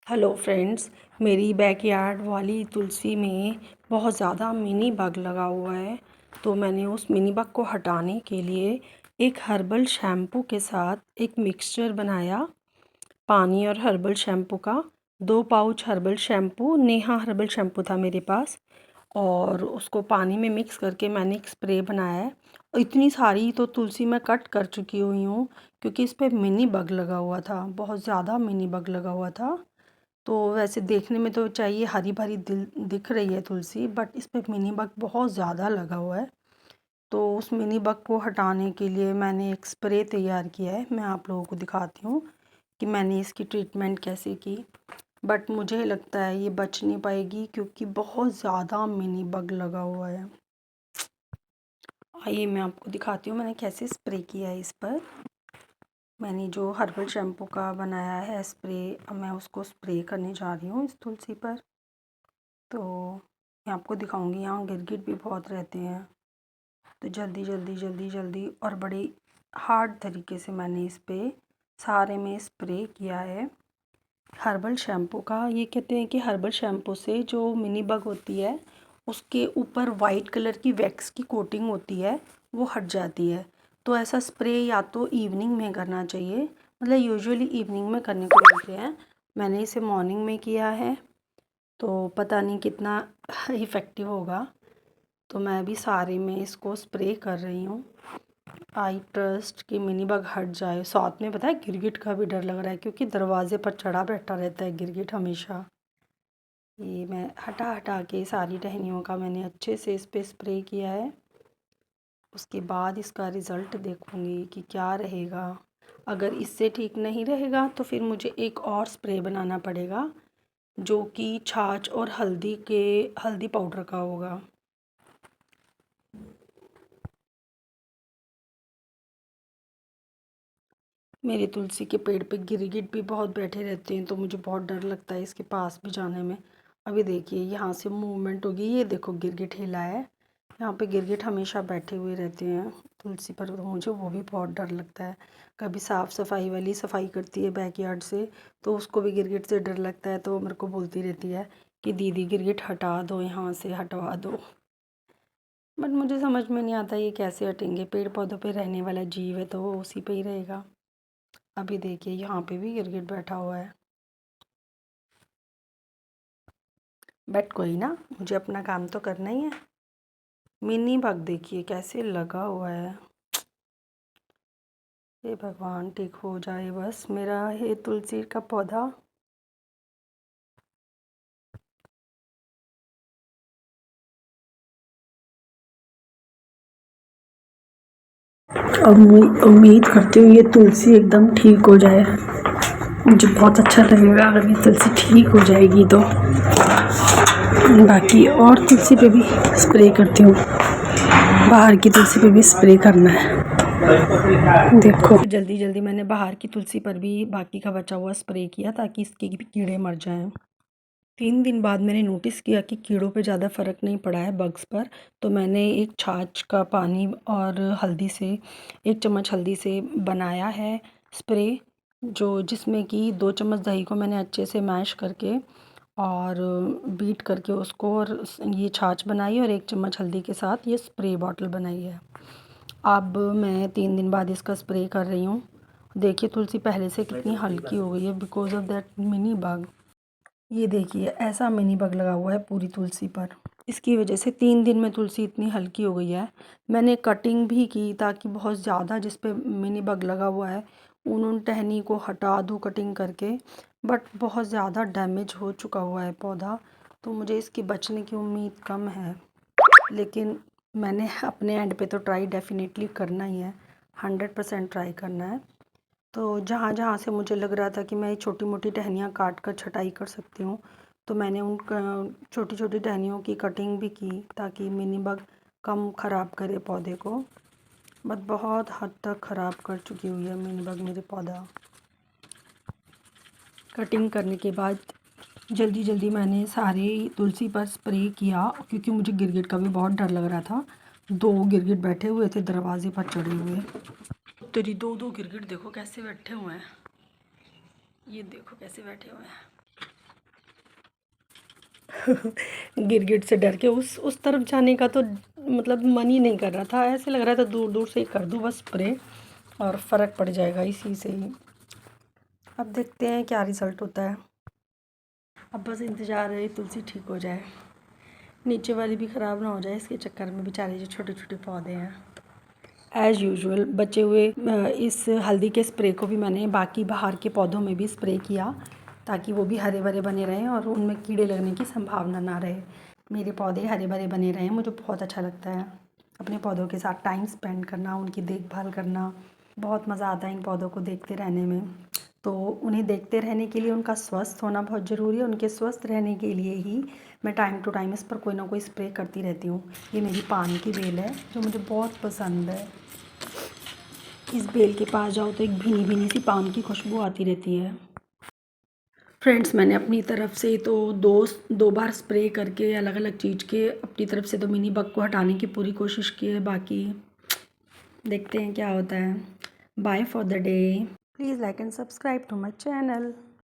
Hello friends, मेरी backyard वाली तुलसी में बहुत ज़्यादा मिनी बग लगा हुआ है। तो मैंने उस मिनी बग को हटाने के लिए एक हर्बल शैम्पू के साथ एक मिक्सचर बनाया। पानी और हर्बल शैम्पू का 2 pouch herbal shampoo, Neha herbal shampoo था मेरे पास, और उसको पानी में मिक्स करके मैंने एक स्प्रे बनाया है। और इतनी सारी तो तुलसी मैं कट कर चुकी हुई हूँ क्योंकि इस पर मिनी बग लगा हुआ था, बहुत ज़्यादा मिनी बग लगा हुआ था। तो वैसे देखने में तो चाहिए हरी भरी दिख रही है तुलसी, बट इस पर मिनी बग बहुत ज़्यादा लगा हुआ है। तो उस मिनी बग को हटाने के लिए मैंने एक स्प्रे तैयार किया है। मैं आप लोगों को दिखाती हूँ कि मैंने इसकी ट्रीटमेंट कैसे की। बट मुझे लगता है ये बच नहीं पाएगी क्योंकि बहुत ज़्यादा मिनी बग लगा हुआ है। आइए मैं आपको दिखाती हूँ मैंने कैसे स्प्रे किया है इस पर। मैंने जो हर्बल शैम्पू का बनाया है स्प्रे, अब मैं उसको स्प्रे करने जा रही हूँ इस तुलसी पर। तो मैं आपको दिखाऊंगी, यहाँ गिरगिट भी बहुत रहते हैं, तो जल्दी जल्दी जल्दी जल्दी और बड़े हार्ड तरीके से मैंने इस पे सारे में स्प्रे किया है हर्बल शैम्पू का। ये कहते हैं कि हर्बल शैम्पू से जो मिनी बग होती है उसके ऊपर वाइट कलर की वैक्स की कोटिंग होती है, वो हट जाती है। तो ऐसा स्प्रे या तो इवनिंग में करना चाहिए, मतलब यूजुअली इवनिंग में करने को बोलते हैं। मैंने इसे मॉर्निंग में किया है, तो पता नहीं कितना इफ़ेक्टिव होगा। तो मैं अभी सारे में इसको स्प्रे कर रही हूँ। आई ट्रस्ट कि मिनी बग हट जाए। साथ में पता है गिरगिट का भी डर लग रहा है क्योंकि दरवाजे पर चढ़ा बैठा रहता है गिरगिट हमेशा। ये मैं हटा हटा के सारी टहनियों का मैंने अच्छे से इस पर स्प्रे किया है। उसके बाद इसका रिज़ल्ट देखूँगी कि क्या रहेगा। अगर इससे ठीक नहीं रहेगा तो फिर मुझे एक और स्प्रे बनाना पड़ेगा जो कि छाछ और हल्दी पाउडर का होगा। मेरे तुलसी के पेड़ पे गिरगिट भी बहुत बैठे रहते हैं, तो मुझे बहुत डर लगता है इसके पास भी जाने में। अभी देखिए यहाँ से मूवमेंट होगी, ये देखो गिरगिट हिला है। यहाँ पे गिरगिट हमेशा बैठे हुए रहते हैं तुलसी पर, तो मुझे वो भी बहुत डर लगता है। कभी साफ़ सफाई वाली सफाई करती है बैकयार्ड से, तो उसको भी गिरगिट से डर लगता है, तो मेरे को बोलती रहती है कि दीदी गिरगिट हटा दो, यहाँ से हटवा दो। बट मुझे समझ में नहीं आता ये कैसे हटेंगे, पेड़ पौधों पे रहने वाला जीव है तो वो उसी पे ही रहेगा। अभी देखिए यहाँ पे भी गिरगिट बैठा हुआ है, बट कोई ना, मुझे अपना काम तो करना ही है। मिनी बग देखिए कैसे लगा हुआ है। हे भगवान, ठीक हो जाए बस मेरा ये तुलसी का पौधा। अब उम्मीद करती हूँ ये तुलसी एकदम ठीक हो जाए। मुझे बहुत अच्छा लगेगा अगर ये तुलसी ठीक हो जाएगी तो। बाकी और तुलसी पे भी स्प्रे करती हूँ, बाहर की तुलसी पे भी स्प्रे करना है। देखो जल्दी जल्दी मैंने बाहर की तुलसी पर भी बाकी का बचा हुआ स्प्रे किया ताकि इसके भी कीड़े मर जाएं। 3 दिन बाद मैंने नोटिस किया कि कीड़ों पे ज़्यादा फ़र्क नहीं पड़ा है बग्स पर। तो मैंने एक छाछ का पानी और हल्दी से 1 चम्मच हल्दी से बनाया है स्प्रे, जो जिसमें कि 2 चम्मच दही को मैंने अच्छे से मैश करके और बीट करके उसको, और ये छाछ बनाई और 1 चम्मच हल्दी के साथ ये स्प्रे बॉटल बनाई है। अब मैं 3 दिन बाद इसका स्प्रे कर रही हूँ। देखिए तुलसी पहले से कितनी हल्की हो गई है because of that mini bug. ये देखिए ऐसा मिनी बग लगा हुआ है पूरी तुलसी पर। इसकी वजह से 3 दिन में तुलसी इतनी हल्की हो गई है। मैंने कटिंग भी की ताकि बहुत ज़्यादा जिस पे मिनी बग लगा हुआ है उन टहनी को हटा दूँ कटिंग करके, बट बहुत ज़्यादा डैमेज हो चुका हुआ है पौधा, तो मुझे इसकी बचने की उम्मीद कम है। लेकिन मैंने अपने एंड पे तो ट्राई डेफिनेटली करना ही है, 100% ट्राई करना है। तो जहाँ जहाँ से मुझे लग रहा था कि मैं छोटी मोटी टहनियाँ काट कर छटाई कर सकती हूँ, तो मैंने उन छोटी छोटी टहनियों की कटिंग भी की ताकि मिनी बग कम ख़राब करे पौधे को। बट बहुत हद तक ख़राब कर चुकी हुई है मिनी बग मेरे पौधा। कटिंग करने के बाद जल्दी जल्दी मैंने सारे तुलसी पर स्प्रे किया क्योंकि मुझे गिरगिट का भी बहुत डर लग रहा था। 2 गिरगिट बैठे हुए थे दरवाजे पर चढ़े हुए। तेरी 2 गिरगिट देखो कैसे बैठे हुए हैं, ये देखो कैसे बैठे हुए हैं। गिरगिट से डर के उस तरफ जाने का तो मतलब मन ही नहीं कर रहा था। ऐसे लग रहा था दूर दूर से ही कर दूँ बस स्प्रे और फ़र्क पड़ जाएगा इसी से ही। अब देखते हैं क्या रिज़ल्ट होता है। अब बस इंतज़ार है तुलसी ठीक हो जाए, नीचे वाली भी ख़राब ना हो जाए इसके चक्कर में, बेचारे जो छोटे छोटे पौधे हैं। एज़ यूजुअल बचे हुए इस हल्दी के स्प्रे को भी मैंने बाकी बाहर के पौधों में भी स्प्रे किया ताकि वो भी हरे भरे बने रहें और उनमें कीड़े लगने की संभावना ना रहे। मेरे पौधे हरे भरे बने रहें, मुझे बहुत अच्छा लगता है अपने पौधों के साथ टाइम स्पेंड करना, उनकी देखभाल करना। बहुत मज़ा आता है इन पौधों को देखते रहने में। तो उन्हें देखते रहने के लिए उनका स्वस्थ होना बहुत ज़रूरी है। उनके स्वस्थ रहने के लिए ही मैं टाइम टू टाइम इस पर कोई ना कोई स्प्रे करती रहती हूँ। ये मेरी पान की बेल है जो मुझे बहुत पसंद है। इस बेल के पास जाओ तो एक भीनी भीनी सी पान की खुशबू आती रहती है। फ्रेंड्स, मैंने अपनी तरफ से तो दो बार स्प्रे करके अलग अलग चीज़ के अपनी तरफ से तो मिनी बग को हटाने की पूरी कोशिश की है। बाकी देखते हैं क्या होता है। Bye for the day. Please like and subscribe to my channel.